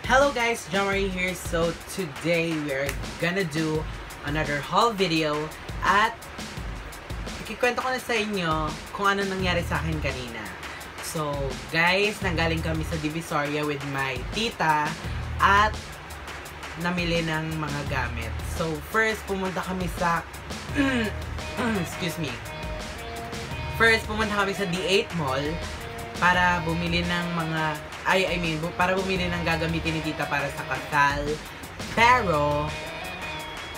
Hello guys, John Marie here. So today we're gonna do another haul video at ikikwento ko na sa inyo kung ano nangyari sa akin kanina. So guys, nanggaling kami sa Divisoria with my tita at namili ng mga gamit. So first, pumunta kami sa excuse me. First, pumunta kami sa D8 Mall para bumili ng mga para bumili ng gagamitin ni tita para sa kasal. Pero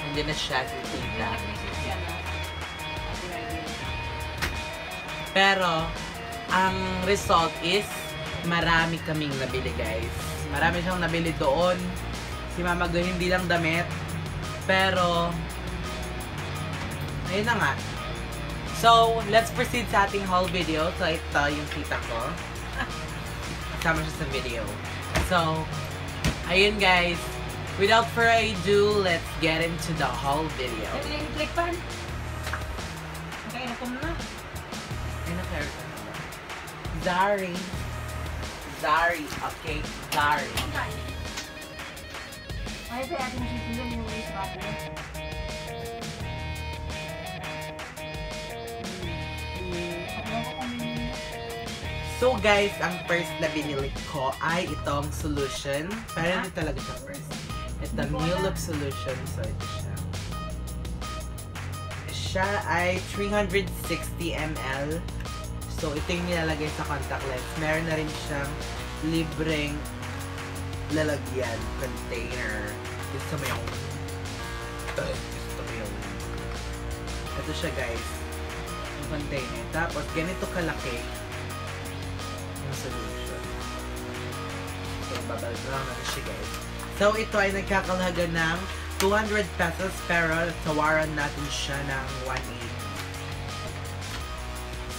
nandiyan na siya si tita. Pero ang result is marami kaming nabili, guys. Marami siyang nabili doon. Si Mama Go hindi lang damit. Pero ayun na nga. So, let's proceed sa ating haul video. So, ito yung tita ko. Kasama siya sa video. So, ayun guys. Without further ado, let's get into the haul video. Click pan. Okay, nakum na. Ay, na-clarify na ba? Zari. Okay, Zari. Ay, kaya ating sisilan yung waste button. So guys, ang first na binili ko ay itong solution. Pero hindi talaga siya first. Ito, New Look Solution. So ito siya. Siya ay 360 ml. So ito yung nilalagay sa contact lens. Meron na rin siyang libreng lalagyan, container. Gusto mo yung ito siya guys. Yung container. Tapos ganito kalaki solution. So, babalik lang natin siya guys. So, ito ay nagkakalaga ng 200 pesos pero tawaran natin siya ng 180.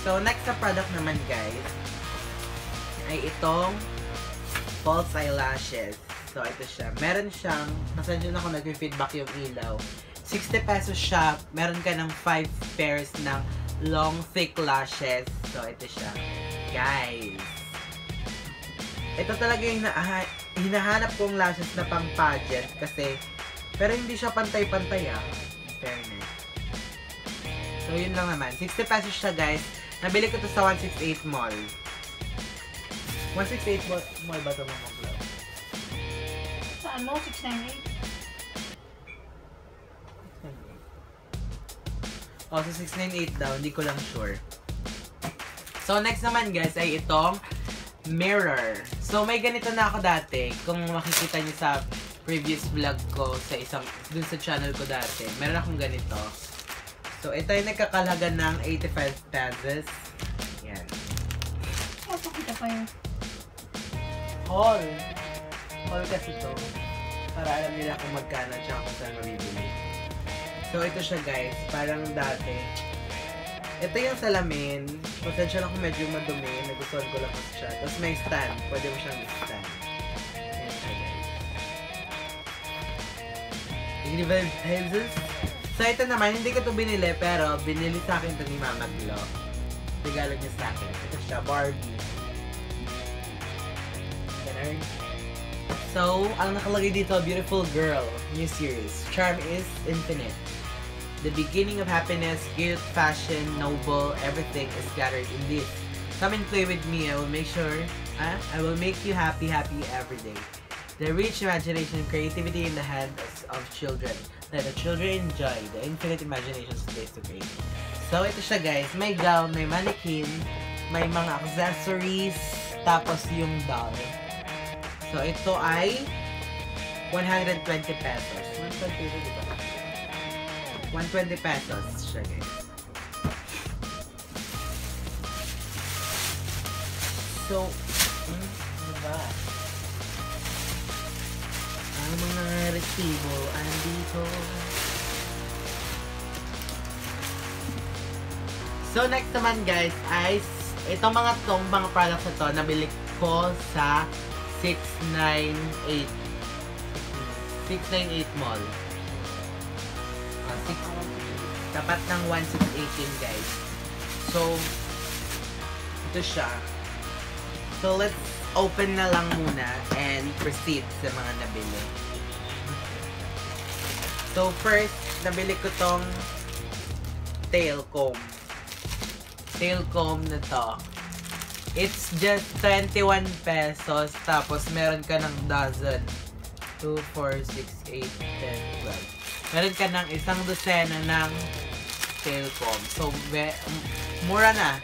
So, next na product naman guys ay itong false eyelashes. So, ito siya. Meron siyang, pasensya na kung nag-feedback yung ilaw. 60 pesos siya. Meron ka ng 5 pairs ng long thick lashes. So, ito siya. Guys, ito talaga yung hinahanap kong lashes na pang pageant kasi, pero hindi siya pantay-pantay fairness. So yun lang naman, 60 pesos siya guys. Nabili ko to sa 168 Mall. 168 Mall ba ito mga vlog? Sa ano? 698? Oh, sa 698 daw, hindi ko lang sure. So next naman guys ay itong mirror. So, may ganito na ako dati. Kung makikita niyo sa previous vlog ko sa dun sa channel ko dati, meron akong ganito. So, ito ay nagkakalaga ng 85 pesos. Yan. Oh, pakita pa yun. Haul. Haul kasi to. Para alam nila kung magkano tsaka kung saan mabibili. So, ito siya guys. Parang dati. Ito yung salamin. Pasensya lang kung medyo madumi. Nagustuhan ko lang kasi siya. Tapos may stand. Pwede mo siyang i-stand. Ayan siya guys. 85 pesos. So ito naman, hindi ko ito binili. Pero binili sa akin ito ni Mama Glo. Regalo niya sa akin. Ito siya, Barbie. Ganun. So, ang nakalagay dito, Beautiful Girl. New series. Charm is infinite. The beginning of happiness, youth, fashion, noble, everything is gathered in this. Come and play with me. I will make you happy every day. The rich imagination and creativity in the hands of children. Let the children enjoy the infinite imagination space to create. So, ito siya guys. May gown, may mannequin, may mga accessories, tapos yung doll. So, ito ay 120 pesos. 120 pesos, diba? 120 pesos siya guys. So, diba? Ang mga resibo andito. So, next naman guys ay itong mga products na to nabili ko sa 698 Mall. Tapat ng 1618 guys. So, ito siya. So, let's open na lang muna and proceed sa mga nabili. So first, nabili ko tong tail comb. Tail comb na to. It's just 21 pesos. Tapos meron ka ng dozen. 2, 4, 6, 8, 10, 12. Meron ka ng isang dosena ng tail comb. So, mura na.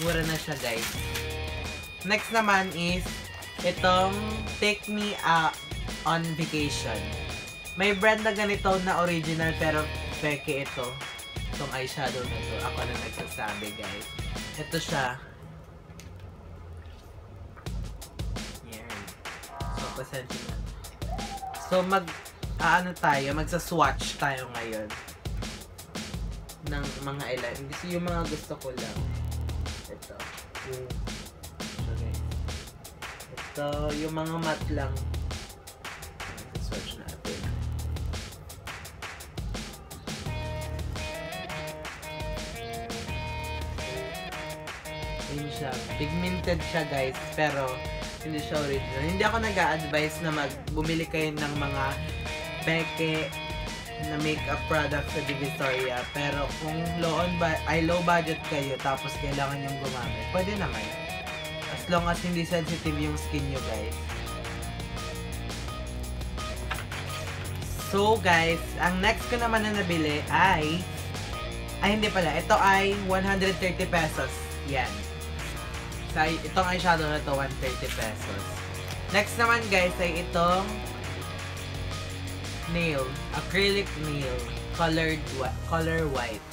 Mura na siya, guys. Next naman is itong Take Me on Vacation. May brand na ganito na original pero peke ito. Itong eyeshadow na to. Ako na nagsasabi, guys. Ito siya. Yan. So, pasensya na. So, magsa-swatch tayo ngayon ng mga eyeliner. Kasi yung mga gusto ko lang. Ito. Okay. Ito, yung mga matte lang. Swatch natin. Yun siya. Pigmented siya, guys. Pero, hindi siya original. Hindi ako nag-a-advise na bumili kayo ng mga peke na makeup products sa Divisoria. Pero kung low budget kayo tapos kailangan yung gumamit, pwede naman. As long as hindi sensitive yung skin nyo, guys. So, guys, ang next ko naman na nabili ay hindi pala. Ito ay 130 pesos. Yan. So, itong eyeshadow na to, 130 pesos. Next naman, guys, ay itong nail. Acrylic nail. Color white.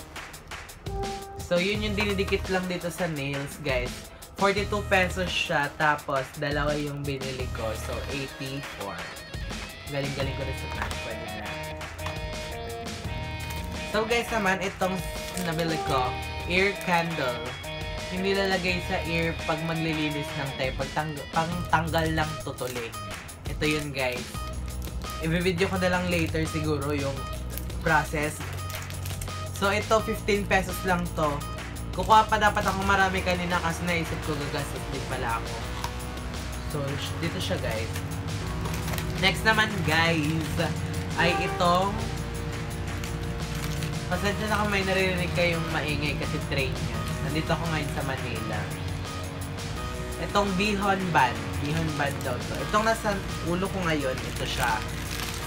So, yun yung dinidikit lang dito sa nails, guys. 42 pesos siya, tapos dalawa yung binili ko. So, 84. Galing-galing ko rin sa math. Pwede na. So, guys naman, itong nabili ko, ear candle. Hindi lalagay sa ear pag maglilinis ng tayo. Pang tanggal lang tutuli. Ito yun, guys. I-video ko na lang later siguro yung process. So, ito 15 pesos lang to. Kukuha pa dapat ako marami kanina kasi naisip ko gagastos din pala ako. So, dito siya, guys. Next naman, guys, ay itong pasensya na kung may naririnig kayong maingay kasi train niya. Nandito ako ngayon sa Manila. Itong Bihon Band. Bihon Band daw to. Itong nasa ulo ko ngayon, ito siya.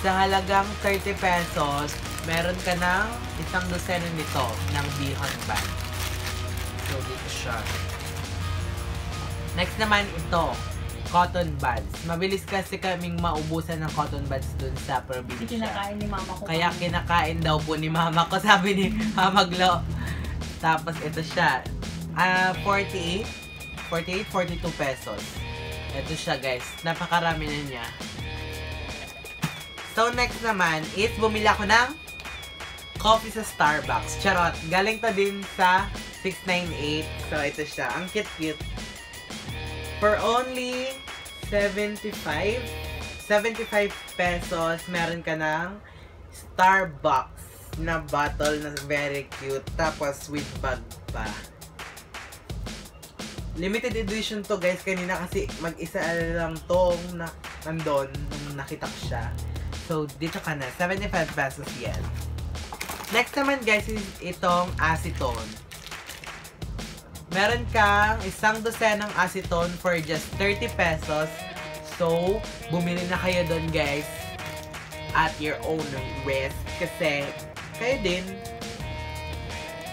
Sa halagang 30 pesos, meron ka ng isang dosena nito ng Bihon Band. So, dito siya. Next naman ito, cotton buds. Mabilis kasi kaming maubusan ng cotton buds dun sa probinsya. Kinakain ni mama ko. Kaya kinakain daw po ni mama ko, sabi ni Mama Glo. Tapos ito siya. 42 pesos. Ito siya, guys. Napakarami na niya. So, next naman is bumili ako ng coffee sa Starbucks. Charot. Galing to din sa 698. So, ito siya. Ang cute-cute. For only 75 pesos, meron ka ng Starbucks na bottle na very cute. Tapos with bag pa. Limited edition to, guys. Kanina kasi mag-isa lang tong nandun nung nakita ko siya. So, dito ka na. 75 pesos yan. Next naman, guys, is itong acetone. Meron kang isang dosenang acetone for just 30 pesos. So, bumili na kayo doon, guys, at your own risk. Kasi, kayo din.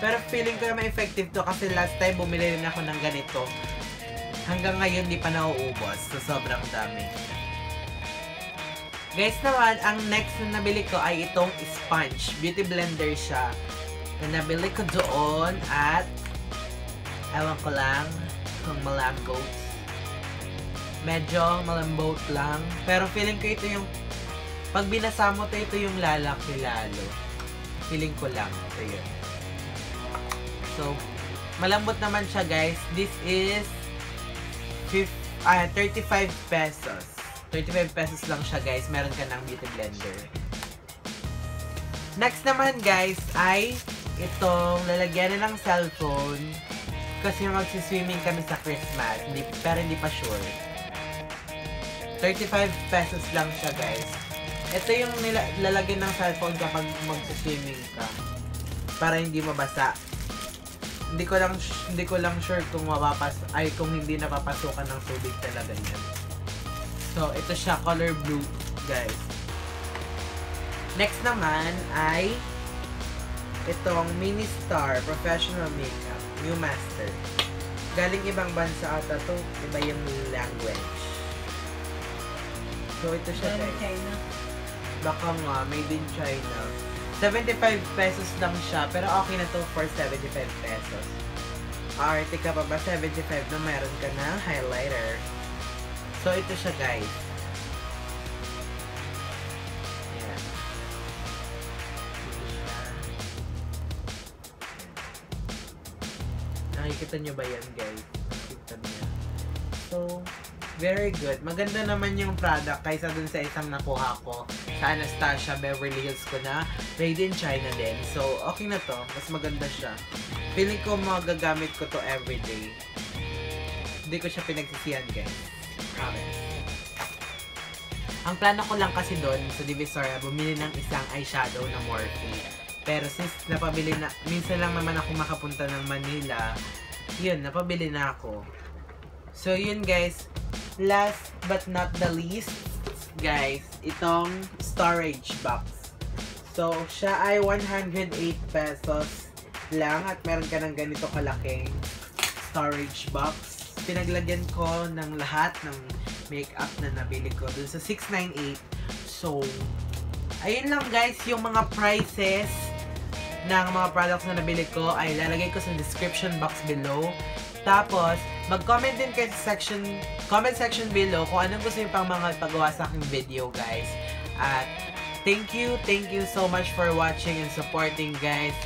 Pero feeling ko na ma-effective to kasi last time bumili rin ako ng ganito. Hanggang ngayon, di pa nauubos. So, sobrang dami. Guys naman, ang next na nabili ko ay itong sponge. Beauty blender siya. Na nabili ko doon at ewan ko lang kung malambot. Medyo malambot lang. Pero feeling ko ito yung pag binasa mo ito yung lalaki lalo. Feeling ko lang. Ito yun. So, malambot naman siya, guys. This is 35 pesos. 35 pesos lang siya, guys. Meron ka ng beauty blender. Next naman, guys, ay itong lalagyan na ng cellphone. Kasi magsiswimming kami sa Christmas. Pero hindi pa sure. 35 pesos lang siya, guys. Ito yung lalagyan ng cellphone kapag mag-swimming ka. Para hindi mabasa. Hindi ko lang sure kung kung hindi napapasukan ng tubig talaga yan. So, ito siya, color blue, guys. Next naman ay itong Mini Star Professional Makeup New Master. Galing ibang bansa ata to, iba yung language. So, ito siya, guys. China. Baka nga, made in China. 75 pesos lang siya, pero okay na to for 75 pesos. Arte ka pa ba 75 na meron ka na highlighter. So, ito siya, guys. Ayan. Nakikita nyo ba yan, guys? Nakikita niya. So, very good. Maganda naman yung product kaysa dun sa isang nakuha ko sa Anastasia Beverly Hills ko na made in China din. So, okay na to. Mas maganda siya. Feeling ko magagamit ko to everyday. Hindi ko siya pinagsisihan, guys. Promise. Ang plano ko lang kasi doon sa Divisoria, bumili ng isang eyeshadow na Morphe. Pero since napabili na, minsan lang naman ako makapunta ng Manila, yun, napabili na ako. So, yun, guys. Last but not the least, guys, itong storage box. So, siya ay 108 pesos lang at meron ka ng ganito kalaking storage box. Pinaglagyan ko ng lahat ng makeup na nabili ko dun sa 698. So, ayun lang, guys, yung mga prices ng mga products na nabili ko ay lalagay ko sa description box below. Tapos, mag-comment din kayo sa comment section below kung anong gusto nyo pang mga pagawa sa aking video, guys. At thank you so much for watching and supporting, guys.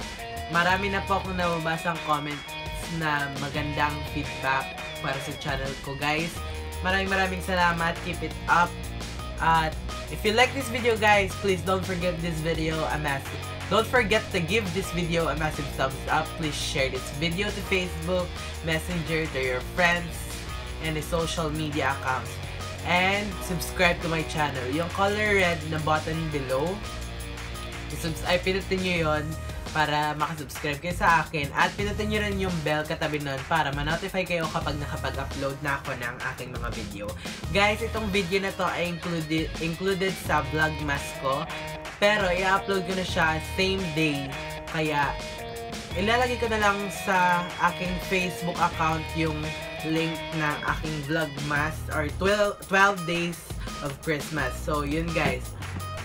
Marami na po akong nababasang comments na magandang feedback para sa channel ko, guys. Maraming salamat. Keep it up. At if you like this video, guys, please don't forget this video a massive. Don't forget to give this video a massive thumbs up. Please share this video to Facebook, Messenger, to your friends, and the social media accounts. And subscribe to my channel. Yung color red na button below, pinutin nyo yun para makasubscribe kayo sa akin. At pinutin nyo rin yung bell katabi nun para ma-notify kayo kapag nakapag-upload na ako ng aking mga video. Guys, itong video na to ay included sa Vlogmas ko. Pero, i-upload ko na siya same day. Kaya, ilalagay ko na lang sa aking Facebook account yung link ng aking Vlogmas or 12 days of Christmas. So, yun, guys.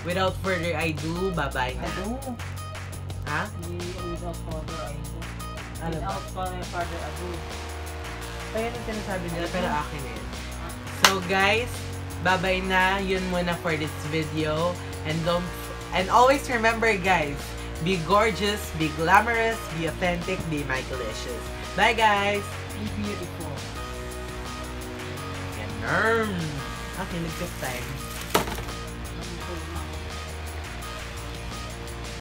Without further ado, bye-bye na. Ha? Without further ado. Ano ba? Without further ado. Ayun ang sinasabi nila, pero akin yun. So, guys, bye-bye na. Yun muna for this video. And always remember, guys, be gorgeous, be glamorous, be authentic, be Michaelicious. Bye, guys! Be beautiful. Ganun! Okay, nag-tip time.